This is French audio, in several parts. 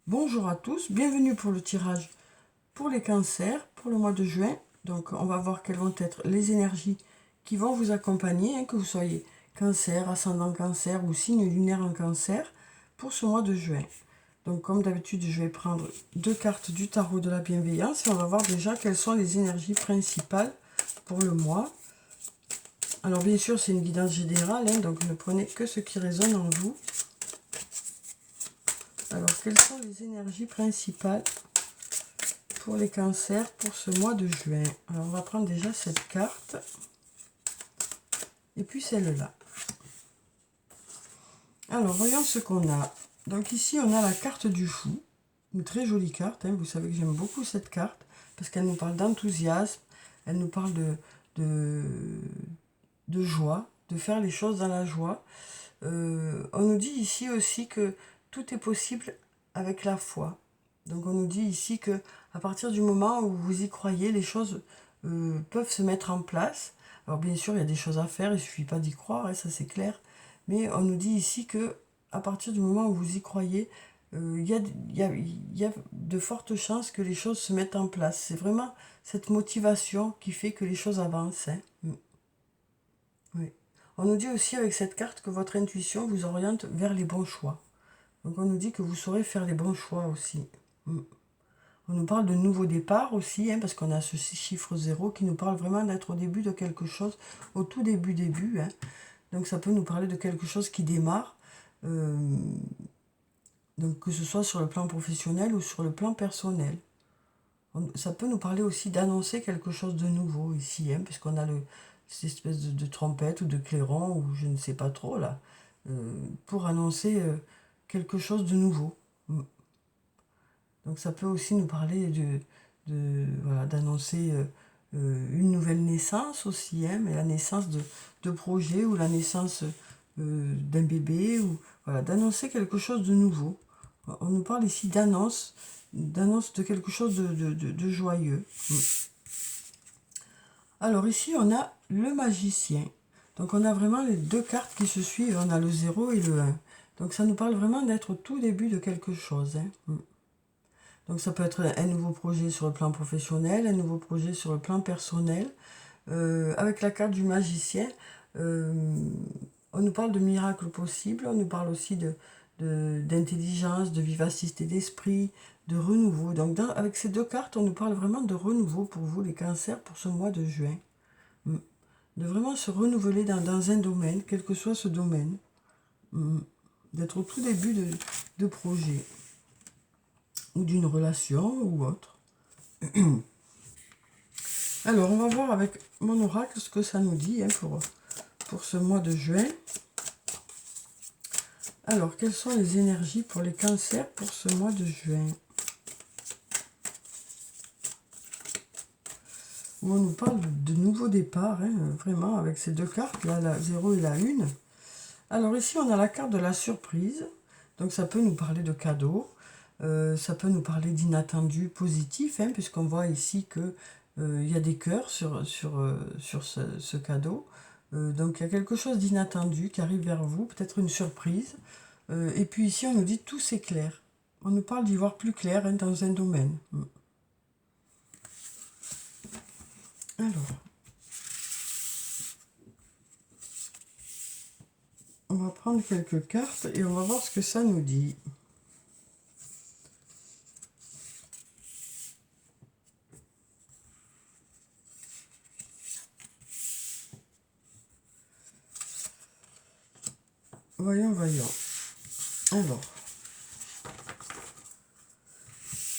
Bonjour à tous, bienvenue pour le tirage pour les cancers pour le mois de juin. Donc on va voir quelles vont être les énergies qui vont vous accompagner, que vous soyez cancer, ascendant cancer ou signe lunaire en cancer pour ce mois de juin. Donc comme d'habitude, je vais prendre deux cartes du tarot de la bienveillance et on va voir déjà quelles sont les énergies principales pour le mois. Alors bien sûr, c'est une guidance générale, donc ne prenez que ce qui résonne en vous. Alors, quelles sont les énergies principales pour les cancers pour ce mois de juin? Alors, on va prendre déjà cette carte. Et puis celle-là. Alors, voyons ce qu'on a. Donc ici, on a la carte du fou. Une très jolie carte. Vous savez que j'aime beaucoup cette carte. Parce qu'elle nous parle d'enthousiasme. Elle nous parle de joie. De faire les choses dans la joie. On nous dit ici aussi que tout est possible avec la foi. Donc on nous dit ici que à partir du moment où vous y croyez, les choses peuvent se mettre en place. Alors bien sûr, il y a des choses à faire, il ne suffit pas d'y croire, ça c'est clair. Mais on nous dit ici que à partir du moment où vous y croyez, il y a de fortes chances que les choses se mettent en place. C'est vraiment cette motivation qui fait que les choses avancent. Oui. On nous dit aussi avec cette carte que votre intuition vous oriente vers les bons choix. Donc on nous dit que vous saurez faire les bons choix aussi. On nous parle de nouveau départ aussi, parce qu'on a ce chiffre 0 qui nous parle vraiment d'être au début de quelque chose, au tout début. Donc ça peut nous parler de quelque chose qui démarre, donc que ce soit sur le plan professionnel ou sur le plan personnel. Ça peut nous parler aussi d'annoncer quelque chose de nouveau ici, puisqu'on a cette espèce de trompette ou de clairon, ou je ne sais pas trop là, pour annoncer quelque chose de nouveau. Donc ça peut aussi nous parler voilà, d'annoncer une nouvelle naissance aussi, mais la naissance de projets ou la naissance d'un bébé, ou voilà, d'annoncer quelque chose de nouveau. On nous parle ici d'annonce de quelque chose de joyeux. Alors ici, on a le magicien. Donc on a vraiment les deux cartes qui se suivent, on a le 0 et le 1. Donc ça nous parle vraiment d'être au tout début de quelque chose. Donc ça peut être un nouveau projet sur le plan professionnel, un nouveau projet sur le plan personnel. Avec la carte du magicien, on nous parle de miracles possibles, on nous parle aussi d'intelligence, de vivacité d'esprit, de renouveau. Donc avec ces deux cartes, on nous parle vraiment de renouveau pour vous, les cancers, pour ce mois de juin. De vraiment se renouveler dans un domaine, quel que soit ce domaine. D'être au tout début de projet. Ou d'une relation ou autre. Alors, on va voir avec mon oracle ce que ça nous dit pour ce mois de juin. Alors, quelles sont les énergies pour les cancers pour ce mois de juin? Où on nous parle de nouveau départ, vraiment, avec ces deux cartes, là, la 0 et la 1. Alors ici, on a la carte de la surprise. Donc, ça peut nous parler de cadeaux. Ça peut nous parler d'inattendus positifs, puisqu'on voit ici que il y a des cœurs sur ce cadeau. Donc il y a quelque chose d'inattendu qui arrive vers vous, peut-être une surprise. Et puis ici, on nous dit tout s'éclaire. On nous parle d'y voir plus clair dans un domaine. Alors, on va prendre quelques cartes et on va voir ce que ça nous dit. Voyons. Alors,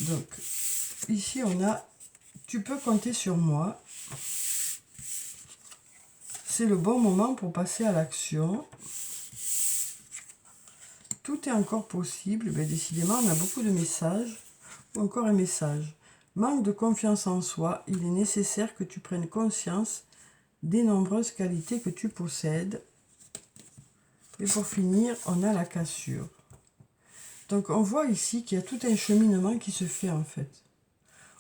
donc, ici on a « Tu peux compter sur moi ». C'est le bon moment pour passer à l'action. Tout est encore possible. Décidément, on a beaucoup de messages. Ou encore un message. Manque de confiance en soi. Il est nécessaire que tu prennes conscience des nombreuses qualités que tu possèdes. Et pour finir, on a la cassure. Donc on voit ici qu'il y a tout un cheminement qui se fait en fait.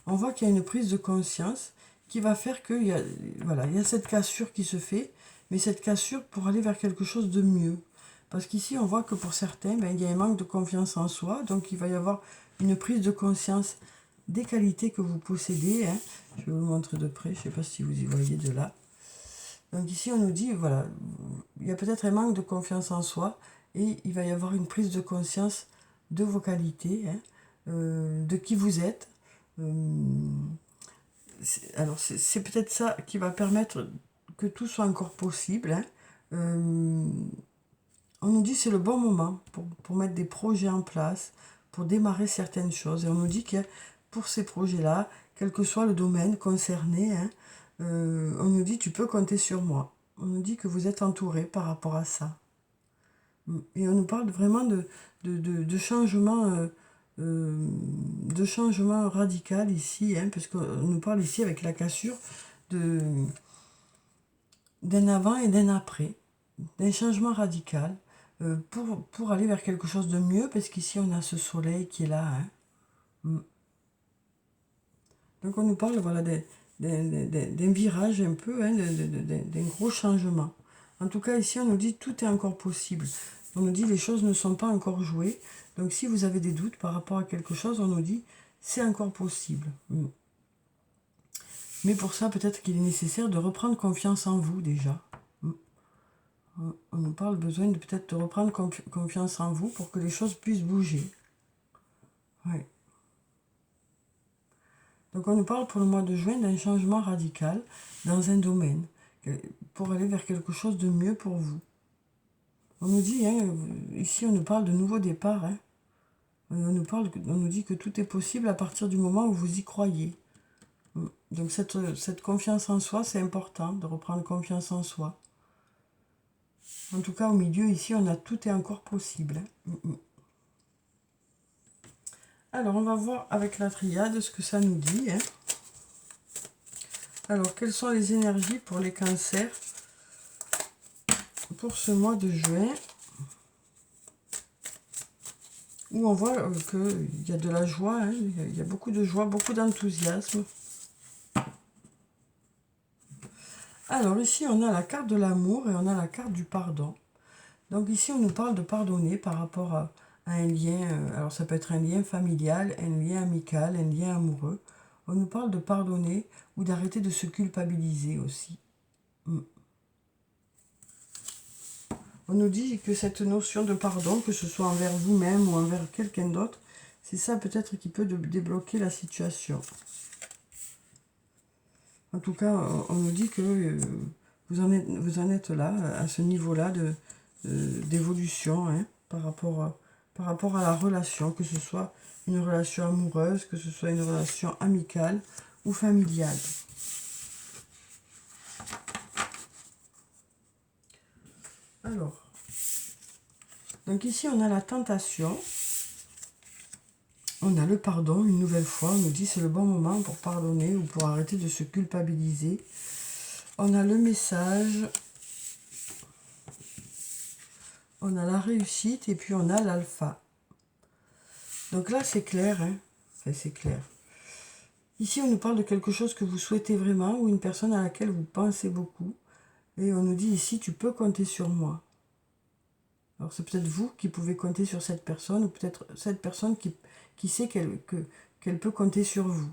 On voit qu'il y a une prise de conscience qui va faire qu'il y a cette cassure qui se fait, mais cette cassure pour aller vers quelque chose de mieux. Parce qu'ici, on voit que pour certains, ben, il y a un manque de confiance en soi. Donc, il va y avoir une prise de conscience des qualités que vous possédez. Hein. Je vais vous montrer de près. Je ne sais pas si vous y voyez de là. Donc ici, on nous dit, voilà, il y a peut-être un manque de confiance en soi. Et il va y avoir une prise de conscience de vos qualités, hein, de qui vous êtes. Alors, c'est peut-être ça qui va permettre que tout soit encore possible. Hein. On nous dit que c'est le bon moment pour mettre des projets en place, pour démarrer certaines choses. Et on nous dit que pour ces projets-là, quel que soit le domaine concerné, hein, on nous dit tu peux compter sur moi. On nous dit que vous êtes entouré par rapport à ça. Et on nous parle vraiment de changement, de changement radical ici, hein, parce qu'on nous parle ici avec la cassure d'un avant et d'un après, d'un changement radical pour aller vers quelque chose de mieux, parce qu'ici on a ce soleil qui est là. Hein. Donc on nous parle voilà, d'un virage un peu, hein, d'un gros changement. En tout cas ici on nous dit tout est encore possible. On nous dit les choses ne sont pas encore jouées. Donc si vous avez des doutes par rapport à quelque chose, on nous dit c'est encore possible. Mais pour ça peut-être qu'il est nécessaire de reprendre confiance en vous déjà. On nous parle besoin de peut-être de reprendre confiance en vous pour que les choses puissent bouger. Ouais. Donc on nous parle pour le mois de juin d'un changement radical dans un domaine, pour aller vers quelque chose de mieux pour vous. On nous dit, hein, ici on nous parle de nouveau départ, hein. On nous dit que tout est possible à partir du moment où vous y croyez. Donc cette confiance en soi, c'est important de reprendre confiance en soi. En tout cas, au milieu, ici, on a tout est encore possible. Hein. Alors, on va voir avec la triade ce que ça nous dit. Hein. Alors, quelles sont les énergies pour les cancers pour ce mois de juin, où on voit qu'il y a de la joie, hein, il y a beaucoup de joie, beaucoup d'enthousiasme. Alors, ici, on a la carte de l'amour et on a la carte du pardon. Donc ici, on nous parle de pardonner par rapport à un lien, alors ça peut être un lien familial, un lien amical, un lien amoureux. On nous parle de pardonner ou d'arrêter de se culpabiliser aussi. On nous dit que cette notion de pardon, que ce soit envers vous-même ou envers quelqu'un d'autre, c'est ça peut-être qui peut débloquer la situation. En tout cas, on nous dit que vous en êtes là, à ce niveau-là d'évolution, hein, par rapport à la relation, que ce soit une relation amoureuse, que ce soit une relation amicale ou familiale. Alors, donc ici on a la tentation, on a le pardon, une nouvelle fois, on nous dit c'est le bon moment pour pardonner ou pour arrêter de se culpabiliser. On a le message, on a la réussite et puis on a l'alpha. Donc là c'est clair, hein, enfin, c'est clair. Ici on nous parle de quelque chose que vous souhaitez vraiment ou une personne à laquelle vous pensez beaucoup. Et on nous dit ici tu peux compter sur moi. Alors c'est peut-être vous qui pouvez compter sur cette personne ou peut-être cette personne qui sait qu'elle peut compter sur vous.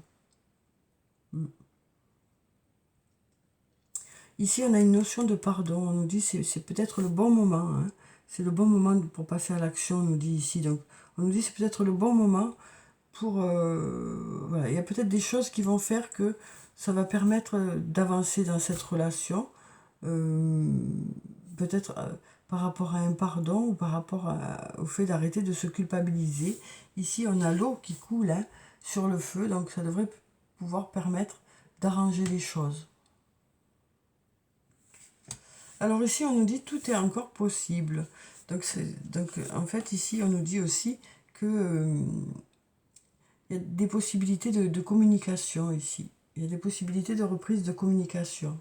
Ici, on a une notion de pardon. On nous dit c'est peut-être le bon moment. Hein. C'est le bon moment pour passer à l'action, on nous dit ici. Donc, on nous dit c'est peut-être le bon moment pour... voilà, il y a peut-être des choses qui vont faire que ça va permettre d'avancer dans cette relation. Peut-être par rapport à un pardon ou par rapport au fait d'arrêter de se culpabiliser. Ici, on a l'eau qui coule, hein, sur le feu. Donc, ça devrait pouvoir permettre d'arranger les choses. Alors ici, on nous dit tout est encore possible. Donc en fait, ici, on nous dit aussi que il y a des possibilités de communication ici. Il y a des possibilités de reprise de communication.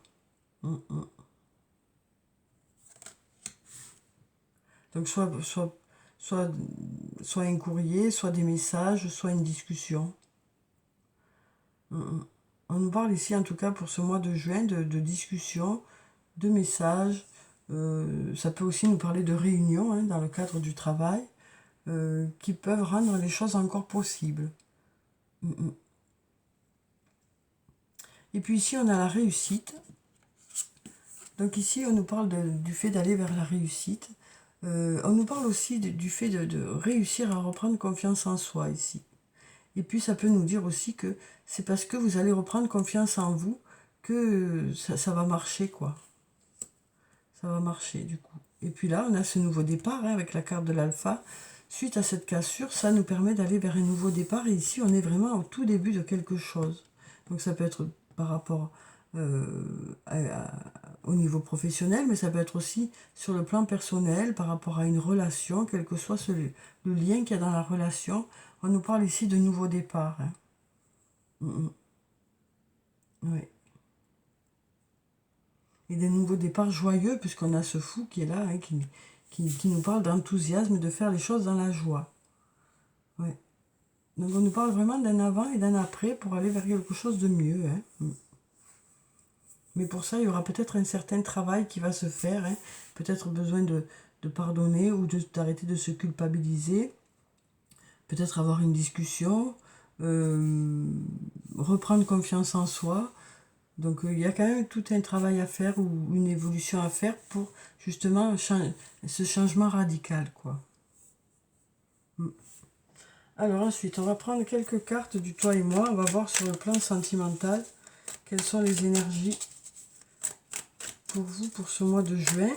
Donc soit un courrier, soit des messages, soit une discussion. On nous parle ici, en tout cas pour ce mois de juin, de discussion, de messages, Ça peut aussi nous parler de réunions hein, dans le cadre du travail qui peuvent rendre les choses encore possibles. Et puis ici, on a la réussite. Donc ici, on nous parle du fait d'aller vers la réussite. On nous parle aussi du fait de réussir à reprendre confiance en soi ici. Et puis ça peut nous dire aussi que c'est parce que vous allez reprendre confiance en vous que ça va marcher, quoi. Ça va marcher, du coup. Et puis là, on a ce nouveau départ hein, avec la carte de l'alpha. Suite à cette cassure, ça nous permet d'aller vers un nouveau départ. Et ici, on est vraiment au tout début de quelque chose. Donc ça peut être par rapport au niveau professionnel, mais ça peut être aussi sur le plan personnel, par rapport à une relation, quel que soit le lien qu'il y a dans la relation. On nous parle ici de nouveau départ. Hein. Oui. Et des nouveaux départs joyeux, puisqu'on a ce fou qui est là, hein, qui nous parle d'enthousiasme, de faire les choses dans la joie. Ouais. Donc on nous parle vraiment d'un avant et d'un après pour aller vers quelque chose de mieux. Hein. Mais pour ça, il y aura peut-être un certain travail qui va se faire. Hein. Peut-être besoin de pardonner ou d'arrêter de se culpabiliser. Peut-être avoir une discussion. Reprendre confiance en soi. Donc il y a quand même tout un travail à faire ou une évolution à faire pour justement ce changement radical, quoi. Alors ensuite, on va prendre quelques cartes du toi et moi. On va voir sur le plan sentimental quelles sont les énergies pour vous pour ce mois de juin.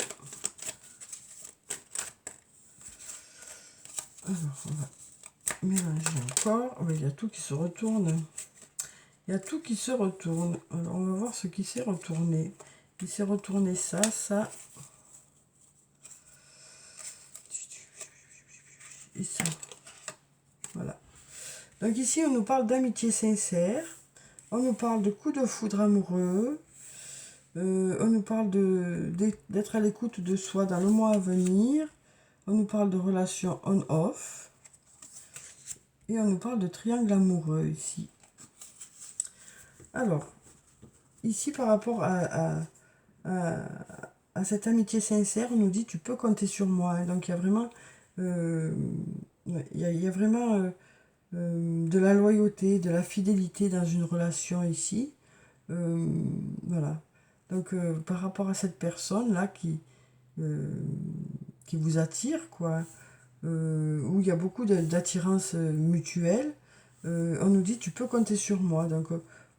Alors, on va mélanger encore. Oui, il y a tout qui se retourne. Il y a tout qui se retourne. Alors, on va voir ce qui s'est retourné. Il s'est retourné ça, ça. Et ça. Voilà. Donc ici, on nous parle d'amitié sincère. On nous parle de coup de foudre amoureux. On nous parle d'être à l'écoute de soi dans le mois à venir. On nous parle de relations on-off. Et on nous parle de triangle amoureux ici. Alors, ici par rapport à cette amitié sincère, on nous dit tu peux compter sur moi. Donc il y a vraiment, de la loyauté, de la fidélité dans une relation ici. Voilà. Donc par rapport à cette personne-là qui vous attire, quoi, où il y a beaucoup d'attirance mutuelle, on nous dit tu peux compter sur moi. Donc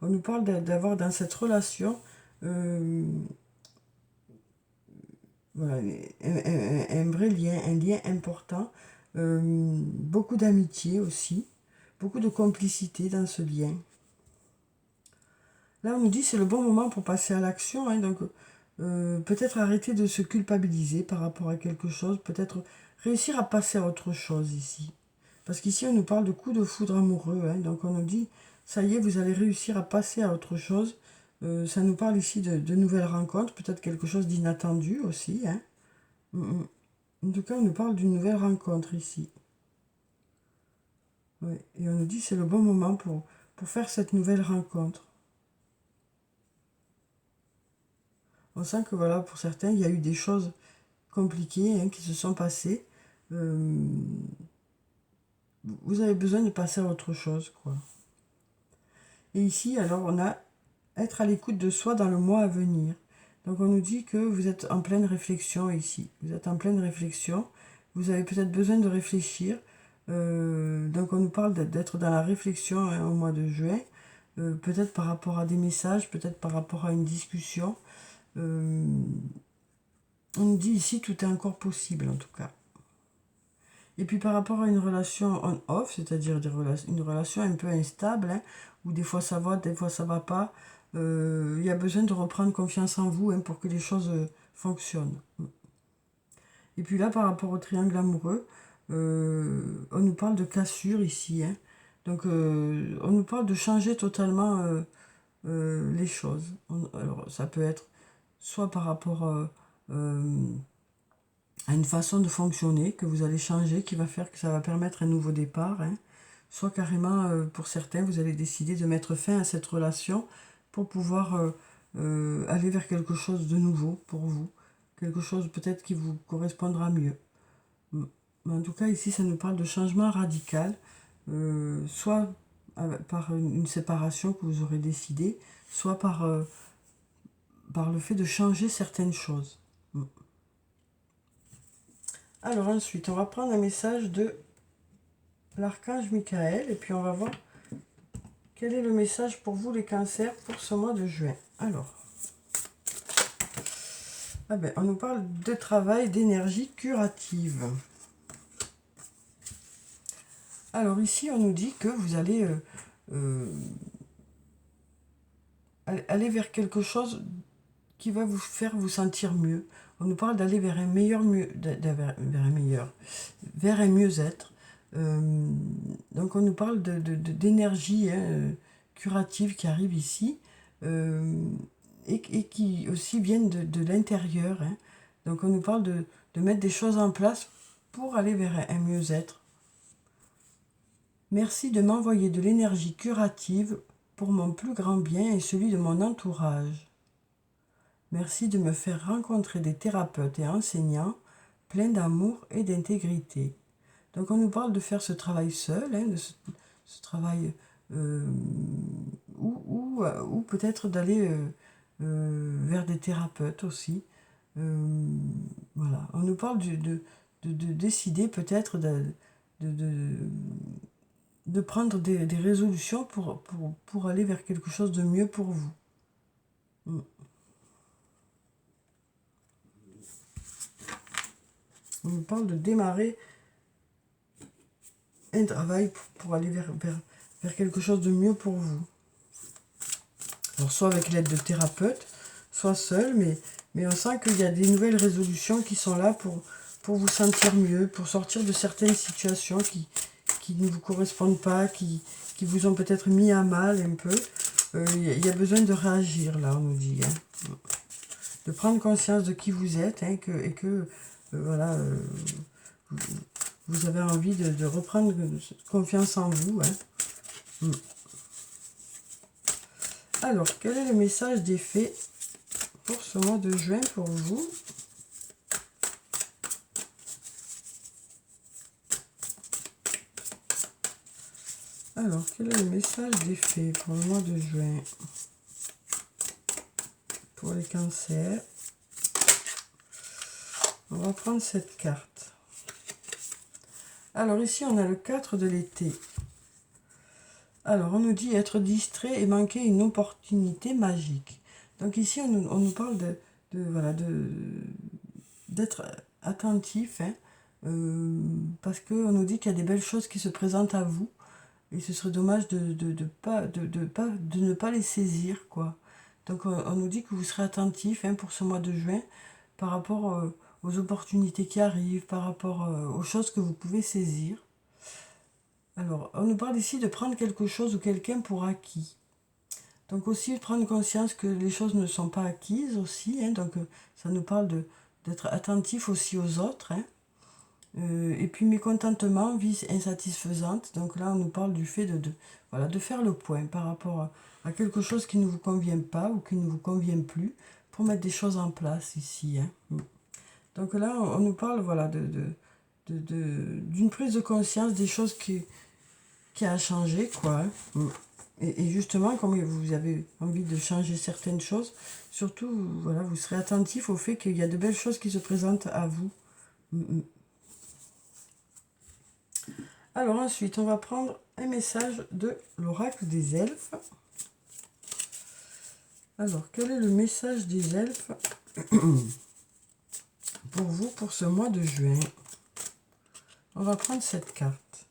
on nous parle d'avoir dans cette relation voilà, un vrai lien, un lien important, beaucoup d'amitié aussi, beaucoup de complicité dans ce lien. Là, on nous dit c'est le bon moment pour passer à l'action, hein, donc peut-être arrêter de se culpabiliser par rapport à quelque chose, peut-être réussir à passer à autre chose ici. Parce qu'ici, on nous parle de coup de foudre amoureux, hein, donc on nous dit, ça y est, vous allez réussir à passer à autre chose. Ça nous parle ici de nouvelles rencontres, peut-être quelque chose d'inattendu aussi. Hein. En tout cas, on nous parle d'une nouvelle rencontre ici. Ouais. Et on nous dit c'est le bon moment pour faire cette nouvelle rencontre. On sent que voilà, pour certains, il y a eu des choses compliquées hein, qui se sont passées. Vous avez besoin de passer à autre chose, quoi. Et ici, alors, on a être à l'écoute de soi dans le mois à venir. Donc, on nous dit que vous êtes en pleine réflexion ici. Vous êtes en pleine réflexion. Vous avez peut-être besoin de réfléchir. Donc, on nous parle d'être dans la réflexion hein, au mois de juin. Peut-être par rapport à des messages, peut-être par rapport à une discussion. On nous dit ici tout est encore possible en tout cas. Et puis par rapport à une relation on-off, c'est-à-dire une relation un peu instable, hein, où des fois ça va, des fois ça va pas, il y a besoin de reprendre confiance en vous hein, pour que les choses fonctionnent. Et puis là, par rapport au triangle amoureux, on nous parle de cassure ici. Hein. Donc on nous parle de changer totalement les choses. Alors ça peut être soit par rapport à une façon de fonctionner que vous allez changer, qui va faire que ça va permettre un nouveau départ, hein. Soit carrément, pour certains, vous allez décider de mettre fin à cette relation pour pouvoir aller vers quelque chose de nouveau pour vous, quelque chose peut-être qui vous correspondra mieux. Mais en tout cas, ici, ça nous parle de changement radical, soit par une séparation que vous aurez décidé, soit par le fait de changer certaines choses. Alors ensuite, on va prendre un message de l'archange Michael et puis on va voir quel est le message pour vous les cancers pour ce mois de juin. Alors, on nous parle de travail, d'énergie curative. Alors ici, on nous dit que vous allez aller vers quelque chose qui va vous faire vous sentir mieux. On nous parle d'aller vers un meilleur vers un mieux-être. Donc on nous parle d'énergie curative qui arrive ici et qui aussi viennent de l'intérieur. Hein. Donc on nous parle de mettre des choses en place pour aller vers un mieux-être. Merci de m'envoyer de l'énergie curative pour mon plus grand bien et celui de mon entourage. Merci de me faire rencontrer des thérapeutes et enseignants pleins d'amour et d'intégrité. Donc on nous parle de faire ce travail seul, hein, de ce travail ou peut-être d'aller vers des thérapeutes aussi. Voilà. On nous parle de décider peut-être de prendre des résolutions pour aller vers quelque chose de mieux pour vous. On nous parle de démarrer un travail pour aller vers quelque chose de mieux pour vous. Alors soit avec l'aide de thérapeutes, soit seul, mais on sent qu'il y a des nouvelles résolutions qui sont là pour vous sentir mieux, pour sortir de certaines situations qui ne vous correspondent pas, qui vous ont peut-être mis à mal un peu. Il y a besoin de réagir là, on nous dit. Hein. De prendre conscience de qui vous êtes hein, voilà, vous avez envie de reprendre confiance en vous. Hein. Alors, quel est le message des fées pour ce mois de juin pour vous? Alors, quel est le message des fées pour le mois de juin? Pour les cancers. On va prendre cette carte. Alors ici, on a le 4 de l'été. Alors, on nous dit être distrait et manquer une opportunité magique. Donc ici, on nous parle d'être attentif, hein, parce qu'on nous dit qu'il y a des belles choses qui se présentent à vous, et ce serait dommage de ne pas les saisir, quoi. Donc on nous dit que vous serez attentif hein, pour ce mois de juin, par rapport aux opportunités qui arrivent, par rapport aux choses que vous pouvez saisir. Alors, on nous parle ici de prendre quelque chose ou quelqu'un pour acquis. Donc aussi, prendre conscience que les choses ne sont pas acquises aussi. Hein, donc, ça nous parle d'être attentif aussi aux autres. Hein. Et puis, mécontentement, vie insatisfaisante. Donc là, on nous parle du fait de faire le point par rapport à quelque chose qui ne vous convient pas ou qui ne vous convient plus, pour mettre des choses en place ici. Hein. Donc là, on nous parle voilà, d'une prise de conscience des choses qui a changé, quoi. Hein. Et justement, comme vous avez envie de changer certaines choses, surtout, voilà, vous serez attentif au fait qu'il y a de belles choses qui se présentent à vous. Alors ensuite, on va prendre un message de l'oracle des elfes. Alors, quel est le message des elfes pour vous pour ce mois de juin? On va prendre cette carte.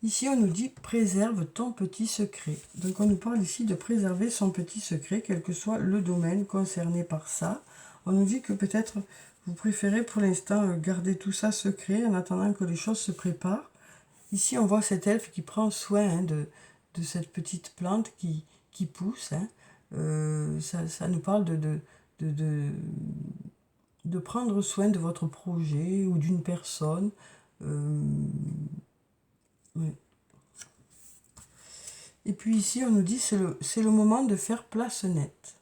Ici, on nous dit « préserve ton petit secret ». Donc, on nous parle ici de préserver son petit secret, quel que soit le domaine concerné par ça. On nous dit que peut-être vous préférez pour l'instant garder tout ça secret en attendant que les choses se préparent. Ici, on voit cet elfe qui prend soin hein, de cette petite plante qui pousse. Hein. Ça nous parle de prendre soin de votre projet ou d'une personne. Oui. Et puis ici, on nous dit c'est le moment de faire place nette.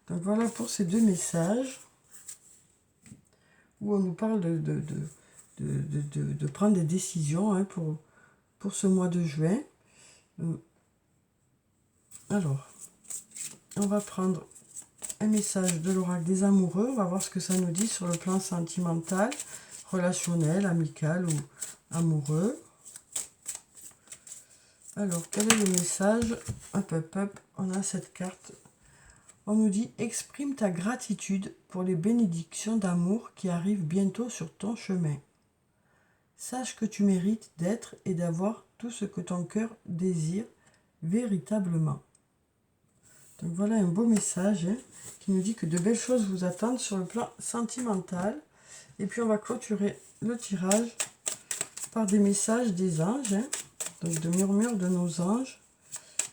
Donc voilà pour ces deux messages où on nous parle de prendre des décisions hein, pour ce mois de juin. Alors, on va prendre un message de l'oracle des amoureux. On va voir ce que ça nous dit sur le plan sentimental, relationnel, amical ou amoureux. Alors, quel est le message? Hop, hop, hop, on a cette carte. On nous dit, exprime ta gratitude pour les bénédictions d'amour qui arrivent bientôt sur ton chemin. Sache que tu mérites d'être et d'avoir tout ce que ton cœur désire véritablement. Donc voilà un beau message hein, qui nous dit que de belles choses vous attendent sur le plan sentimental. Et puis on va clôturer le tirage par des messages des anges, hein, donc de murmures de nos anges.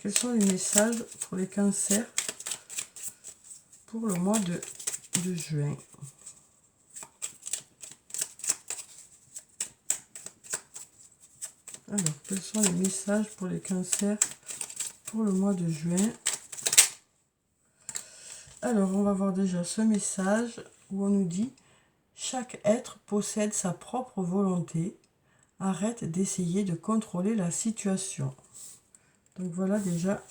Quels sont les messages pour les cancers pour le mois de juin? Alors, quels sont les messages pour les cancers pour le mois de juin? Alors, on va voir déjà ce message où on nous dit « Chaque être possède sa propre volonté. Arrête d'essayer de contrôler la situation. » Donc voilà déjà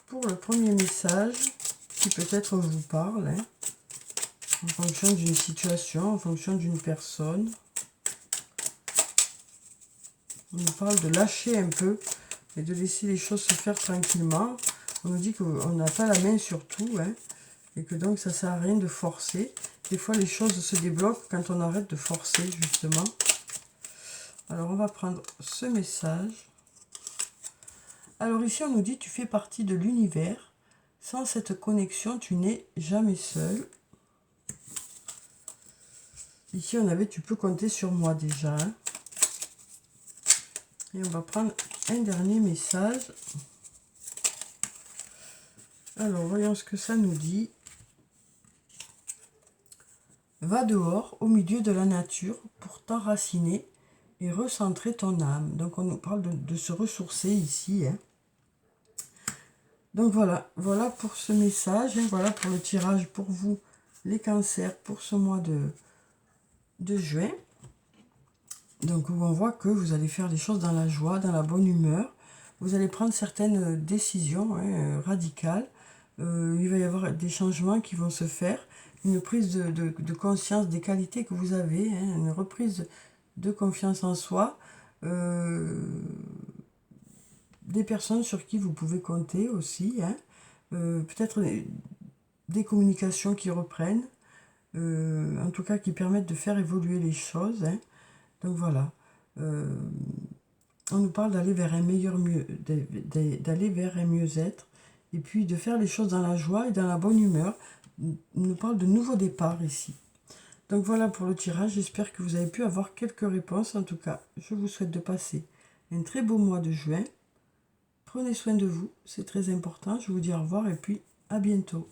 pour le premier message qui peut-être vous parle, hein, en fonction d'une situation, en fonction d'une personne. On nous parle de lâcher un peu et de laisser les choses se faire tranquillement. On nous dit qu'on n'a pas la main sur tout, hein, et que donc ça ne sert à rien de forcer. Des fois, les choses se débloquent quand on arrête de forcer, justement. Alors, on va prendre ce message. Alors ici, on nous dit, tu fais partie de l'univers. Sans cette connexion, tu n'es jamais seul. Ici, on avait, tu peux compter sur moi déjà. Hein. Et on va prendre un dernier message. Alors, voyons ce que ça nous dit. Va dehors, au milieu de la nature, pour t'enraciner et recentrer ton âme. Donc, on nous parle de se ressourcer ici. Hein. Donc, voilà pour ce message. Hein, voilà pour le tirage pour vous, les cancers, pour ce mois de juin. Donc, où on voit que vous allez faire les choses dans la joie, dans la bonne humeur. Vous allez prendre certaines décisions hein, radicales. Il va y avoir des changements qui vont se faire. Une prise de conscience des qualités que vous avez. Hein, une reprise de confiance en soi. Des personnes sur qui vous pouvez compter aussi. Hein, peut-être des communications qui reprennent. En tout cas, qui permettent de faire évoluer les choses. Hein. Donc voilà, on nous parle d'aller vers un d'aller vers un mieux-être, et puis de faire les choses dans la joie et dans la bonne humeur. On nous parle de nouveaux départs ici. Donc voilà pour le tirage, j'espère que vous avez pu avoir quelques réponses. En tout cas, je vous souhaite de passer un très beau mois de juin. Prenez soin de vous, c'est très important. Je vous dis au revoir et puis à bientôt.